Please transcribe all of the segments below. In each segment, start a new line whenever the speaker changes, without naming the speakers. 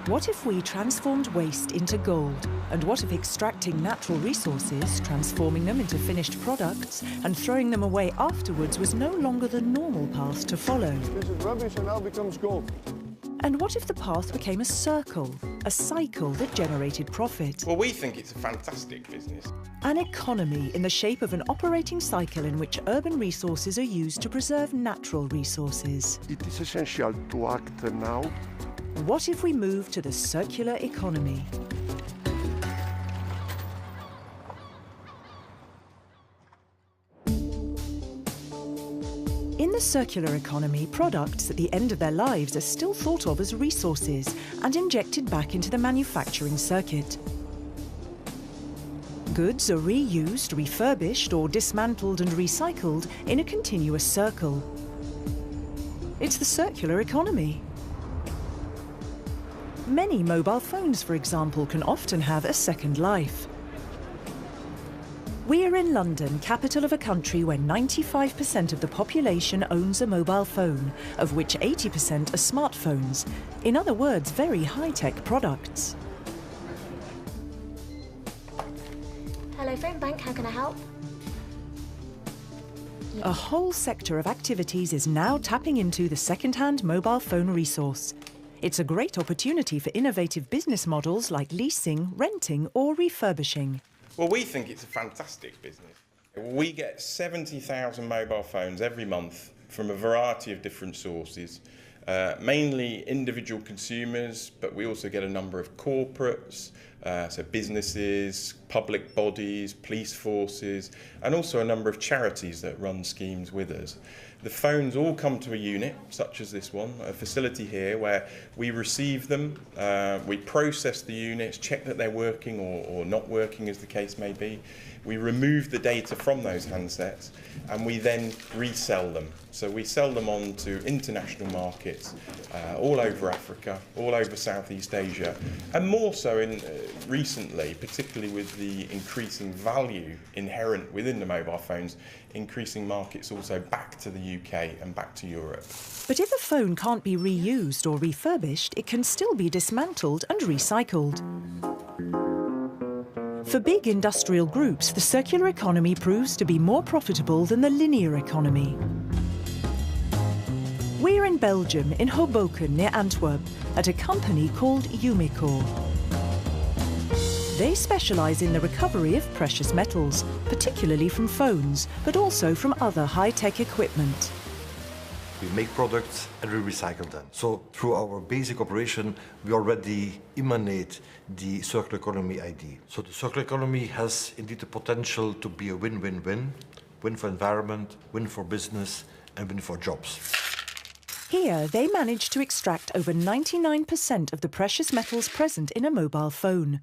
What if we transformed waste into gold? And what if extracting natural resources, transforming them into finished products, and throwing them away afterwards was no longer the normal path to follow?
This is rubbish and now becomes gold.
And what if the path became a circle, a cycle that generated profit?
Well, we think it's a fantastic business.
An economy in the shape of an operating cycle in which urban resources are used to preserve natural resources.
It is essential to act now.
What if we move to the circular economy? In the circular economy, products at the end of their lives are still thought of as resources and injected back into the manufacturing circuit. Goods are reused, refurbished, or dismantled and recycled in a continuous circle. It's the circular economy. Many mobile phones, for example, can often have a second life. We're in London, capital of a country where 95% of the population owns a mobile phone, of which 80% are smartphones. In other words, very high-tech products.
Hello, Phone Bank, how can I help?
A whole sector of activities is now tapping into the second-hand mobile phone resource. It's a great opportunity for innovative business models like leasing, renting, or refurbishing.
Well, we think it's a fantastic business. We get 70,000 mobile phones every month from a variety of different sources, mainly individual consumers, but we also get a number of corporates, so businesses, public bodies, police forces, and also a number of charities that run schemes with us. The phones all come to a unit, such as this one, a facility here where we receive them, we process the units, check that they're working or not working as the case may be. We remove the data from those handsets and we then resell them. So we sell them on to international markets all over Africa, all over Southeast Asia, and more so in recently, particularly with the increasing value inherent within the mobile phones, increasing markets also back to the UK and back to Europe.
But if a phone can't be reused or refurbished, it can still be dismantled and recycled. For big industrial groups, the circular economy proves to be more profitable than the linear economy. We're in Belgium, in Hoboken, near Antwerp, at a company called Umicore. They specialise in the recovery of precious metals, particularly from phones, but also from other high-tech equipment.
We make products and we recycle them. So through our basic operation, we already emanate the circular economy ID. So the circular economy has indeed the potential to be a win-win-win. Win for environment, win for business, and win for jobs.
Here, they managed to extract over 99% of the precious metals present in a mobile phone.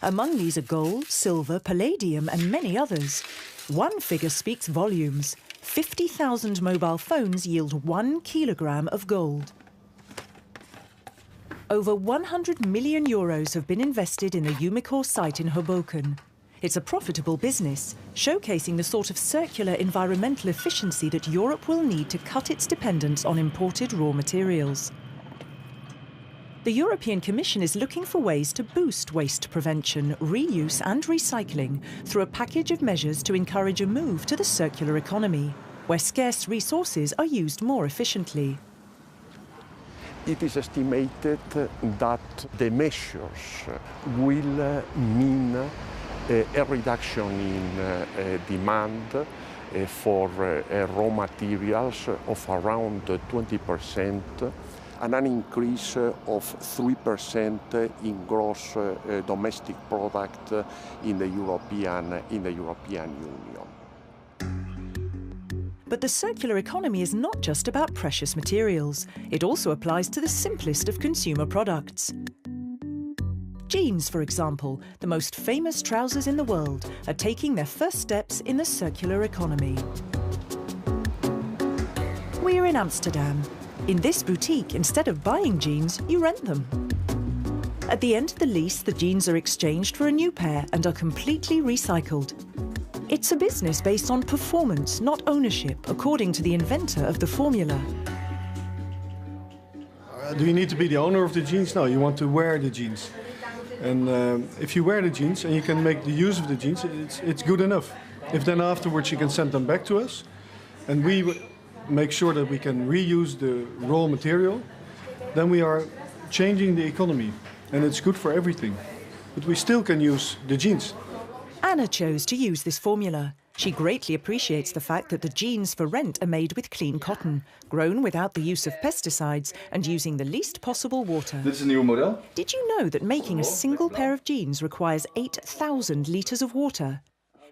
Among these are gold, silver, palladium, and many others. One figure speaks volumes. 50,000 mobile phones yield 1 kilogram of gold. Over 100 million euros have been invested in the Umicore site in Hoboken. It's a profitable business, showcasing the sort of circular environmental efficiency that Europe will need to cut its dependence on imported raw materials. The European Commission is looking for ways to boost waste prevention, reuse and recycling through a package of measures to encourage a move to the circular economy, where scarce resources are used more efficiently.
It is estimated that the measures will mean a reduction in demand for raw materials of around 20%, and an increase of 3% in gross domestic product in the European Union.
But the circular economy is not just about precious materials. It also applies to the simplest of consumer products. Jeans, for example, the most famous trousers in the world, are taking their first steps in the circular economy. We're in Amsterdam. In this boutique, instead of buying jeans, you rent them. At the end of the lease, the jeans are exchanged for a new pair and are completely recycled. It's a business based on performance, not ownership, according to the inventor of the formula.
Do you need to be the owner of the jeans? No, you want to wear the jeans. And if you wear the jeans and you can make the use of the jeans, it's good enough. If then afterwards you can send them back to us, and we make sure that we can reuse the raw material, then we are changing the economy, and it's good for everything. But we still can use the jeans.
Anna chose to use this formula. She greatly appreciates the fact that the jeans for rent are made with clean cotton, grown without the use of pesticides and using the least possible water.
Dit is een nieuw model.
Did you know that making a single pair of jeans requires 8,000 litres of water?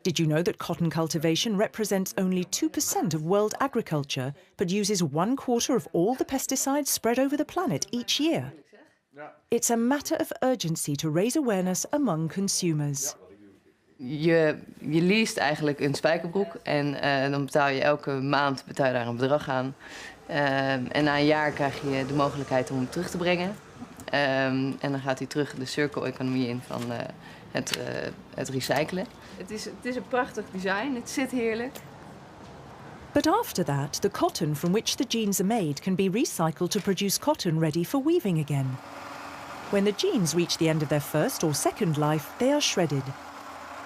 Did you know that cotton cultivation represents only 2% of world agriculture, but uses 1/4 of all the pesticides spread over the planet each year? It's a matter of urgency to raise awareness among consumers.
Je leest eigenlijk een spijkerbroek en dan betaal je elke maand daar een bedrag aan. En na een jaar krijg je de mogelijkheid om hem terug te brengen. En dan gaat hij terug de circle-economie in van het recyclen. Het is een prachtig design, het zit heerlijk.
But after that, the cotton from which the jeans are made can be recycled to produce cotton ready for weaving again. When the jeans reach the end of their first or second life, they are shredded.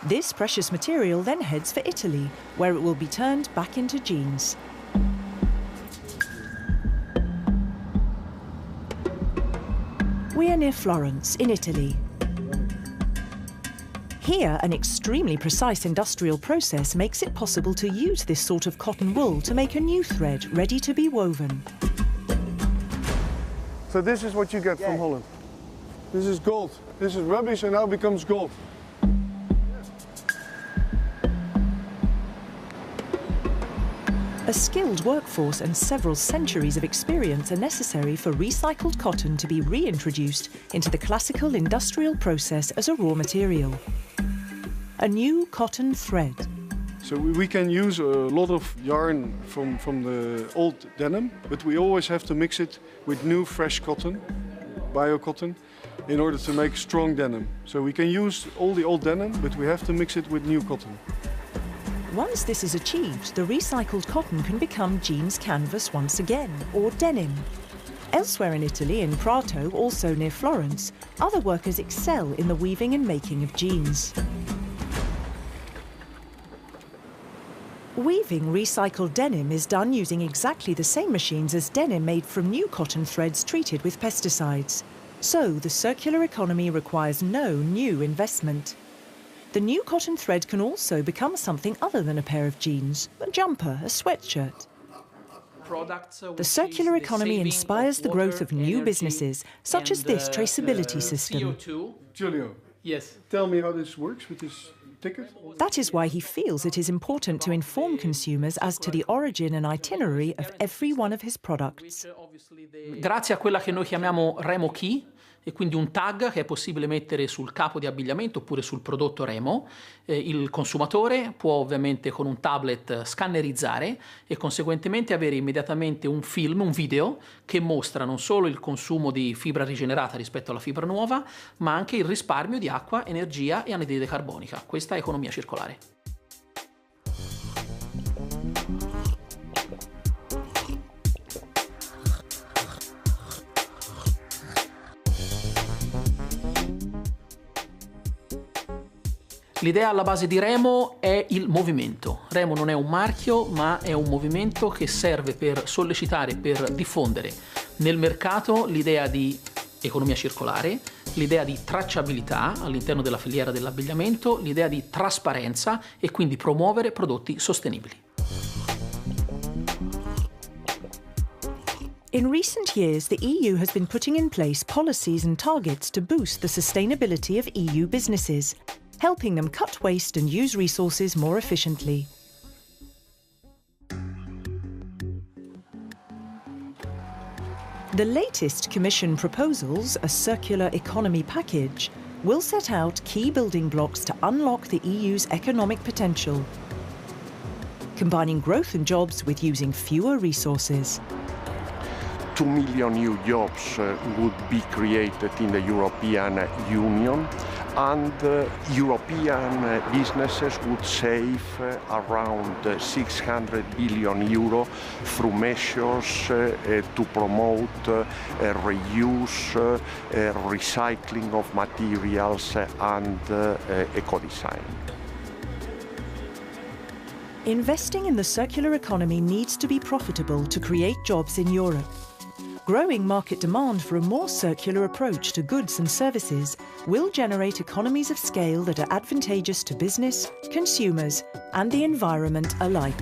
This precious material then heads for Italy, where it will be turned back into jeans. We are near Florence, in Italy. Here, an extremely precise industrial process makes it possible to use this sort of cotton wool to make a new thread ready to be woven.
So this is what you get from Holland. This is gold. This is rubbish and now becomes gold.
A skilled workforce and several centuries of experience are necessary for recycled cotton to be reintroduced into the classical industrial process as a raw material. A new cotton thread.
So we can use a lot of yarn from the old denim, but we always have to mix it with new fresh cotton, bio-cotton, in order to make strong denim. So we can use all the old denim, but we have to mix it with new cotton.
Once this is achieved, the recycled cotton can become jeans canvas once again, or denim. Elsewhere in Italy, in Prato, also near Florence, other workers excel in the weaving and making of jeans. Weaving recycled denim is done using exactly the same machines as denim made from new cotton threads treated with pesticides. So the circular economy requires no new investment. The new cotton thread can also become something other than a pair of jeans, a jumper, a sweatshirt. The circular economy inspires the growth of new businesses, such as this traceability system.
Giulio,
yes.
Tell me how this works with this ticket.
That is why he feels it is important to inform consumers as to the origin and itinerary of every one of his products.
Grazie a quella che noi chiamiamo Remo Key, e quindi un tag che è possibile mettere sul capo di abbigliamento oppure sul prodotto Remo, il consumatore può ovviamente con un tablet scannerizzare e conseguentemente avere immediatamente un film, un video che mostra non solo il consumo di fibra rigenerata rispetto alla fibra nuova, ma anche il risparmio di acqua, energia e anidride carbonica. Questa è economia circolare. L'idea alla base di Remo è il movimento. Remo non è un marchio, ma è un movimento che serve per sollecitare, per diffondere nel mercato l'idea di economia circolare, l'idea di tracciabilità all'interno della filiera dell'abbigliamento, l'idea di trasparenza e quindi promuovere prodotti sostenibili.
In recent years, the EU has been putting in place policies and targets to boost the sustainability of EU businesses, helping them cut waste and use resources more efficiently. The latest Commission proposals, a circular economy package, will set out key building blocks to unlock the EU's economic potential, combining growth and jobs with using fewer resources.
2 million new jobs would be created in the European Union, and European businesses would save around 600 billion euro through measures to promote reuse, recycling of materials and eco-design.
Investing in the circular economy needs to be profitable to create jobs in Europe. Growing market demand for a more circular approach to goods and services will generate economies of scale that are advantageous to business, consumers, and the environment alike.